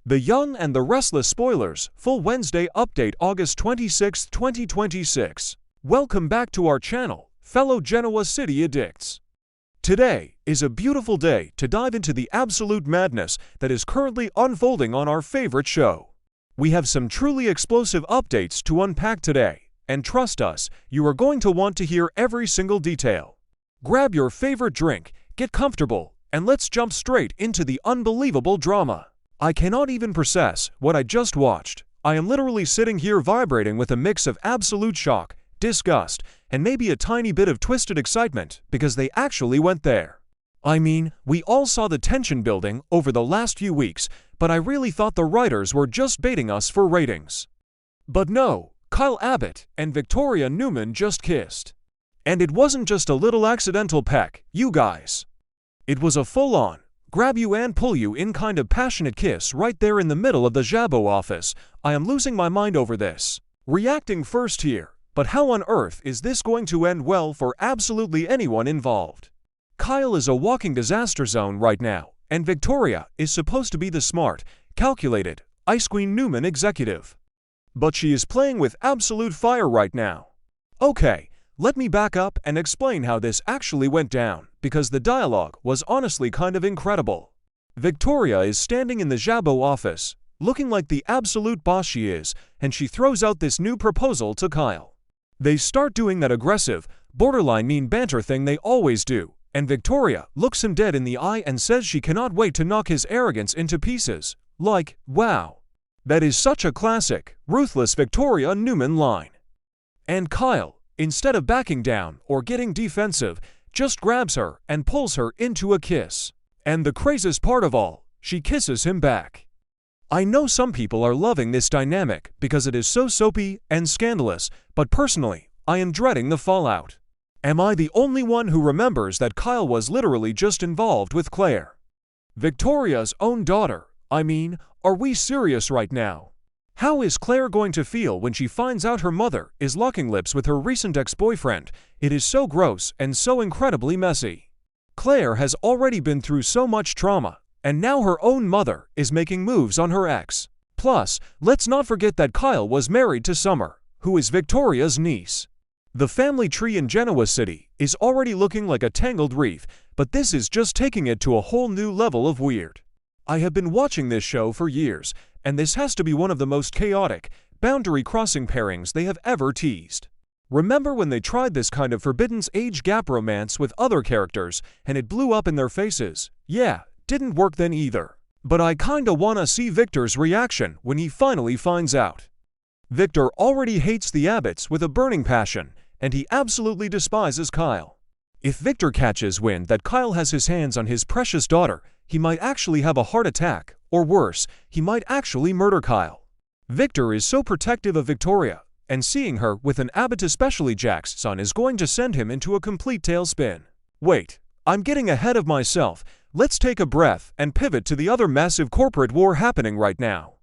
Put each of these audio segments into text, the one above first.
The Young and the Restless spoilers, full Wednesday update August 26, 2026. Welcome back to our channel, fellow Genoa City addicts. Today is a beautiful day to dive into the absolute madness that is currently unfolding on our favorite show. We have some truly explosive updates to unpack today, and trust us, you are going to want to hear every single detail. Grab your favorite drink, get comfortable, and let's jump straight into the unbelievable drama. I cannot even process what I just watched. I am literally sitting here vibrating with a mix of absolute shock, disgust, and maybe a tiny bit of twisted excitement because they actually went there. I mean, we all saw the tension building over the last few weeks, but I really thought the writers were just baiting us for ratings. But no, Kyle Abbott and Victoria Newman just kissed. And it wasn't just a little accidental peck, you guys. It was a full-on, grab you and pull you in kind of passionate kiss right there in the middle of the Jabot office. I am losing my mind over this. Reacting first here, but how on earth is this going to end well for absolutely anyone involved? Kyle is a walking disaster zone right now, and Victoria is supposed to be the smart, calculated, Ice Queen Newman executive. But she is playing with absolute fire right now. Okay, let me back up and explain how this actually went down, because the dialogue was honestly kind of incredible. Victoria is standing in the Jabot office, looking like the absolute boss she is, and she throws out this new proposal to Kyle. They start doing that aggressive, borderline mean banter thing they always do, and Victoria looks him dead in the eye and says she cannot wait to knock his arrogance into pieces. Like, wow. That is such a classic, ruthless Victoria Newman line. And Kyle, instead of backing down or getting defensive, just grabs her and pulls her into a kiss. And the craziest part of all, she kisses him back. I know some people are loving this dynamic because it is so soapy and scandalous, but personally, I am dreading the fallout. Am I the only one who remembers that Kyle was literally just involved with Claire? Victoria's own daughter. I mean, are we serious right now? How is Claire going to feel when she finds out her mother is locking lips with her recent ex-boyfriend? It is so gross and so incredibly messy. Claire has already been through so much trauma, and now her own mother is making moves on her ex. Plus, let's not forget that Kyle was married to Summer, who is Victoria's niece. The family tree in Genoa City is already looking like a tangled wreath, but this is just taking it to a whole new level of weird. I have been watching this show for years, and this has to be one of the most chaotic, boundary-crossing pairings they have ever teased. Remember when they tried this kind of forbidden age gap romance with other characters, and it blew up in their faces? Yeah, didn't work then either. But I kinda wanna see Victor's reaction when he finally finds out. Victor already hates the Abbotts with a burning passion, and he absolutely despises Kyle. If Victor catches wind that Kyle has his hands on his precious daughter, he might actually have a heart attack, or worse, he might actually murder Kyle. Victor is so protective of Victoria, and seeing her with an Abbott, especially Jack's son, is going to send him into a complete tailspin. Wait, I'm getting ahead of myself. Let's take a breath and pivot to the other massive corporate war happening right now.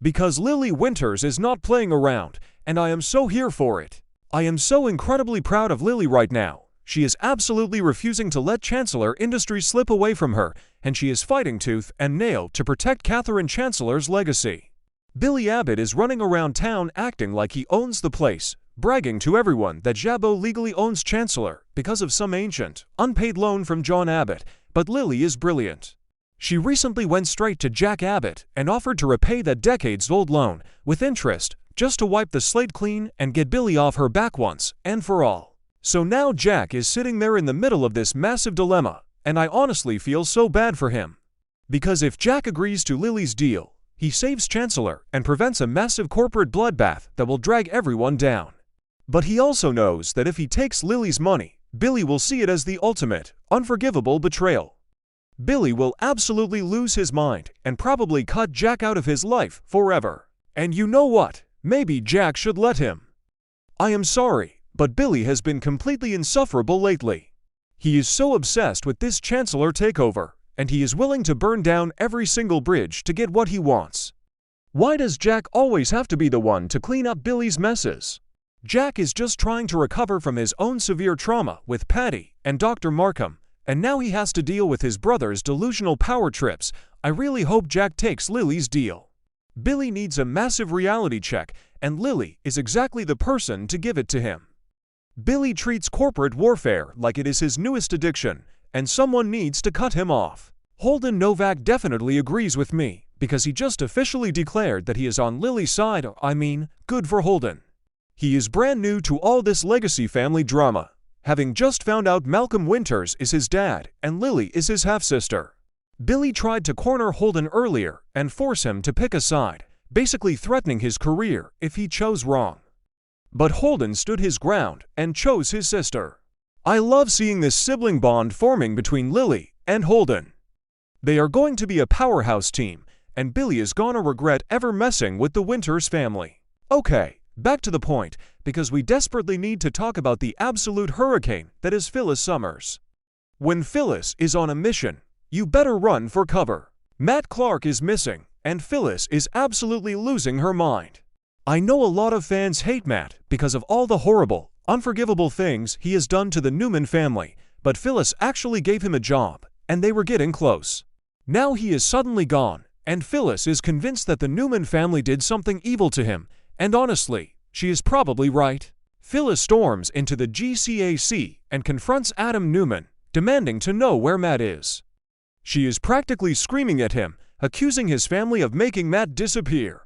Because Lily Winters is not playing around, and I am so here for it. I am so incredibly proud of Lily right now. She is absolutely refusing to let Chancellor Industries slip away from her, and she is fighting tooth and nail to protect Catherine Chancellor's legacy. Billy Abbott is running around town acting like he owns the place, bragging to everyone that Jabot legally owns Chancellor because of some ancient, unpaid loan from John Abbott, but Lily is brilliant. She recently went straight to Jack Abbott and offered to repay that decades-old loan, with interest, just to wipe the slate clean and get Billy off her back once and for all. So now Jack is sitting there in the middle of this massive dilemma, and I honestly feel so bad for him. Because if Jack agrees to Lily's deal, he saves Chancellor and prevents a massive corporate bloodbath that will drag everyone down. But he also knows that if he takes Lily's money, Billy will see it as the ultimate, unforgivable betrayal. Billy will absolutely lose his mind and probably cut Jack out of his life forever. And you know what? Maybe Jack should let him. I am sorry, but Billy has been completely insufferable lately. He is so obsessed with this Chancellor takeover, and he is willing to burn down every single bridge to get what he wants. Why does Jack always have to be the one to clean up Billy's messes? Jack is just trying to recover from his own severe trauma with Patty and Dr. Markham, And now he has to deal with his brother's delusional power trips. I really hope Jack takes Lily's deal. Billy needs a massive reality check, and Lily is exactly the person to give it to him. Billy treats corporate warfare like it is his newest addiction, and someone needs to cut him off. Holden Novak definitely agrees with me, because he just officially declared that he is on Lily's side. I mean, good for Holden. He is brand new to all this legacy family drama, having just found out Malcolm Winters is his dad and Lily is his half-sister. Billy tried to corner Holden earlier and force him to pick a side, basically threatening his career if he chose wrong. But Holden stood his ground and chose his sister. I love seeing this sibling bond forming between Lily and Holden. They are going to be a powerhouse team, and Billy is gonna regret ever messing with the Winters family. Okay, back to the point, because we desperately need to talk about the absolute hurricane that is Phyllis Summers. When Phyllis is on a mission, you better run for cover. Matt Clark is missing, and Phyllis is absolutely losing her mind. I know a lot of fans hate Matt because of all the horrible, unforgivable things he has done to the Newman family, but Phyllis actually gave him a job, and they were getting close. Now he is suddenly gone, and Phyllis is convinced that the Newman family did something evil to him, and honestly, she is probably right. Phyllis storms into the GCAC and confronts Adam Newman, demanding to know where Matt is. She is practically screaming at him, accusing his family of making Matt disappear.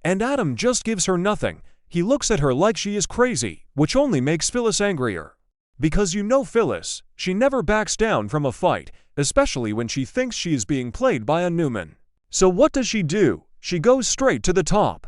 And Adam just gives her nothing. He looks at her like she is crazy, which only makes Phyllis angrier. Because you know Phyllis, she never backs down from a fight, especially when she thinks she is being played by a Newman. So what does she do? She goes straight to the top.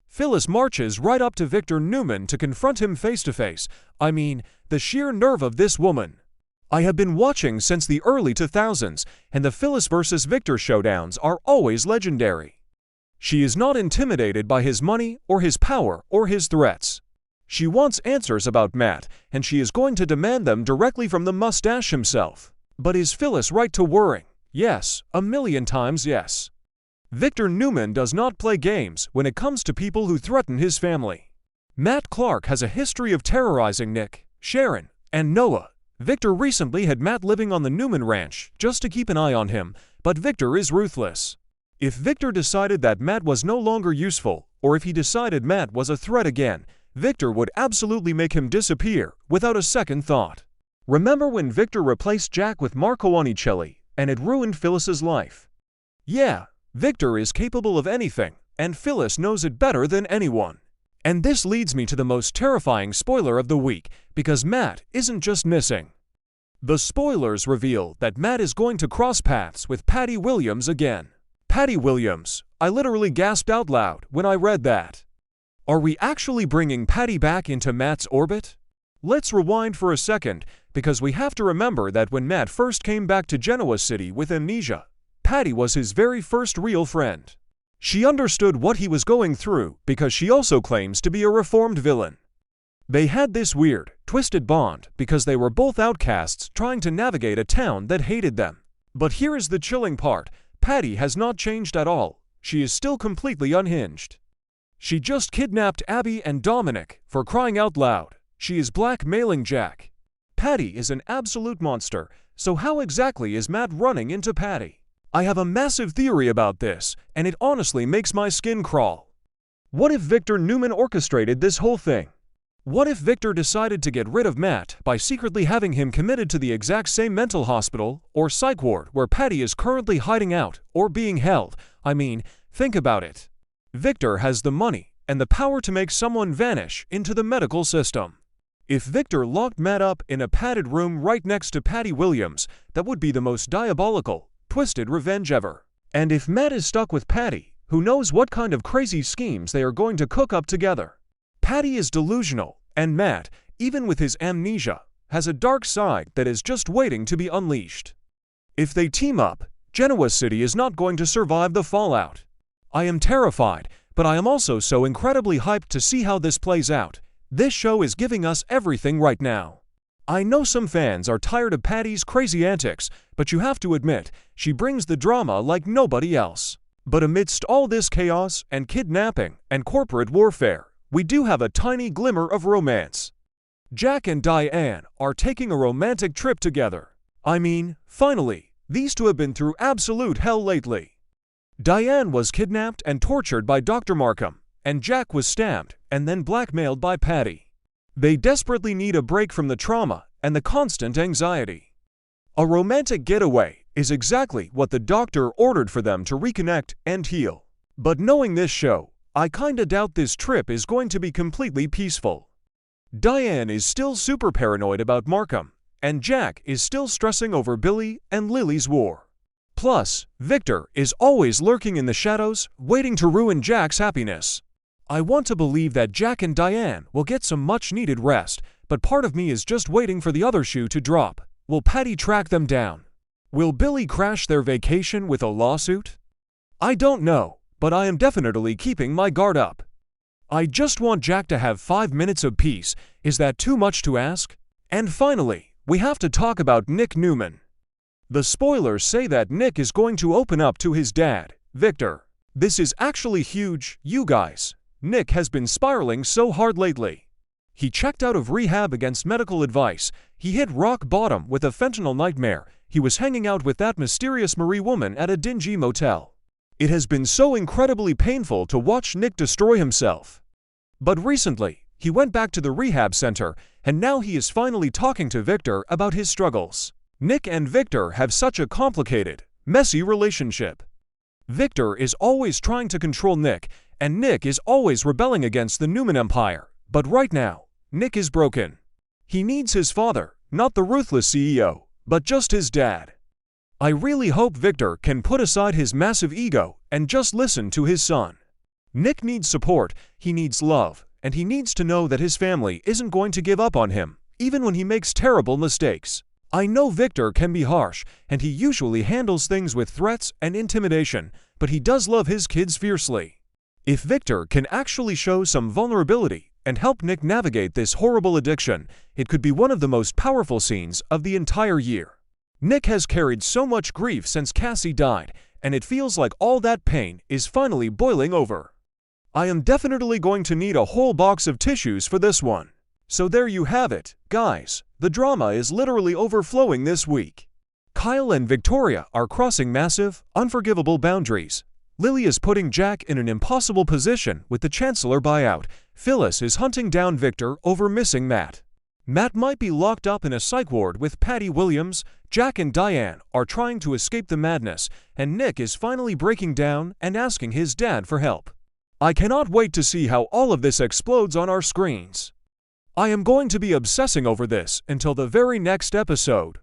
Phyllis marches right up to Victor Newman to confront him face to face. I mean, the sheer nerve of this woman. I have been watching since the early 2000s, and the Phyllis versus Victor showdowns are always legendary. She is not intimidated by his money or his power or his threats. She wants answers about Matt, and she is going to demand them directly from the mustache himself. But is Phyllis right to worry? Yes, a million times yes. Victor Newman does not play games when it comes to people who threaten his family. Matt Clark has a history of terrorizing Nick, Sharon, and Noah. Victor recently had Matt living on the Newman ranch just to keep an eye on him, but Victor is ruthless. If Victor decided that Matt was no longer useful, or if he decided Matt was a threat again, Victor would absolutely make him disappear without a second thought. Remember when Victor replaced Jack with Marco Onicelli, and it ruined Phyllis's life? Yeah, Victor is capable of anything, and Phyllis knows it better than anyone. And this leads me to the most terrifying spoiler of the week, because Matt isn't just missing. The spoilers reveal that Matt is going to cross paths with Patty Williams again. Patty Williams, I literally gasped out loud when I read that. Are we actually bringing Patty back into Matt's orbit? Let's rewind for a second, because we have to remember that when Matt first came back to Genoa City with amnesia, Patty was his very first real friend. She understood what he was going through because she also claims to be a reformed villain. They had this weird, twisted bond because they were both outcasts trying to navigate a town that hated them. But here is the chilling part. Patty has not changed at all. She is still completely unhinged. She just kidnapped Abby and Dominic, for crying out loud. She is blackmailing Jack. Patty is an absolute monster, so how exactly is Matt running into Patty? I have a massive theory about this, and it honestly makes my skin crawl. What if Victor Newman orchestrated this whole thing? What if Victor decided to get rid of Matt by secretly having him committed to the exact same mental hospital or psych ward where Patty is currently hiding out or being held? I mean, think about it. Victor has the money and the power to make someone vanish into the medical system. If Victor locked Matt up in a padded room right next to Patty Williams, that would be the most diabolical, twisted revenge ever. And if Matt is stuck with Patty, who knows what kind of crazy schemes they are going to cook up together? Patty is delusional, and Matt, even with his amnesia, has a dark side that is just waiting to be unleashed. If they team up, Genoa City is not going to survive the fallout. I am terrified, but I am also so incredibly hyped to see how this plays out. This show is giving us everything right now. I know some fans are tired of Patty's crazy antics, but you have to admit, she brings the drama like nobody else. But amidst all this chaos and kidnapping and corporate warfare, we do have a tiny glimmer of romance. Jack and Diane are taking a romantic trip together. I mean, finally, these two have been through absolute hell lately. Diane was kidnapped and tortured by Dr. Markham, and Jack was stabbed and then blackmailed by Patty. They desperately need a break from the trauma and the constant anxiety. A romantic getaway is exactly what the doctor ordered for them to reconnect and heal. But knowing this show, I kinda doubt this trip is going to be completely peaceful. Diane is still super paranoid about Markham, and Jack is still stressing over Billy and Lily's war. Plus, Victor is always lurking in the shadows, waiting to ruin Jack's happiness. I want to believe that Jack and Diane will get some much-needed rest, but part of me is just waiting for the other shoe to drop. Will Patty track them down? Will Billy crash their vacation with a lawsuit? I don't know, but I am definitely keeping my guard up. I just want Jack to have 5 minutes of peace. Is that too much to ask? And finally, we have to talk about Nick Newman. The spoilers say that Nick is going to open up to his dad, Victor. This is actually huge, you guys. Nick has been spiraling so hard lately. He checked out of rehab against medical advice. He hit rock bottom with a fentanyl nightmare. He was hanging out with that mysterious Marie woman at a dingy motel. It has been so incredibly painful to watch Nick destroy himself. But recently, he went back to the rehab center, and now he is finally talking to Victor about his struggles. Nick and Victor have such a complicated, messy relationship. Victor is always trying to control Nick, and Nick is always rebelling against the Newman Empire. But right now, Nick is broken. He needs his father, not the ruthless CEO, but just his dad. I really hope Victor can put aside his massive ego and just listen to his son. Nick needs support, he needs love, and he needs to know that his family isn't going to give up on him, even when he makes terrible mistakes. I know Victor can be harsh, and he usually handles things with threats and intimidation, but he does love his kids fiercely. If Victor can actually show some vulnerability and help Nick navigate this horrible addiction, it could be one of the most powerful scenes of the entire year. Nick has carried so much grief since Cassie died, and it feels like all that pain is finally boiling over. I am definitely going to need a whole box of tissues for this one. So there you have it, guys. The drama is literally overflowing this week. Kyle and Victoria are crossing massive, unforgivable boundaries. Lily is putting Jack in an impossible position with the Chancellor buyout. Phyllis is hunting down Victor over missing Matt. Matt might be locked up in a psych ward with Patty Williams. Jack and Diane are trying to escape the madness, and Nick is finally breaking down and asking his dad for help. I cannot wait to see how all of this explodes on our screens. I am going to be obsessing over this until the very next episode.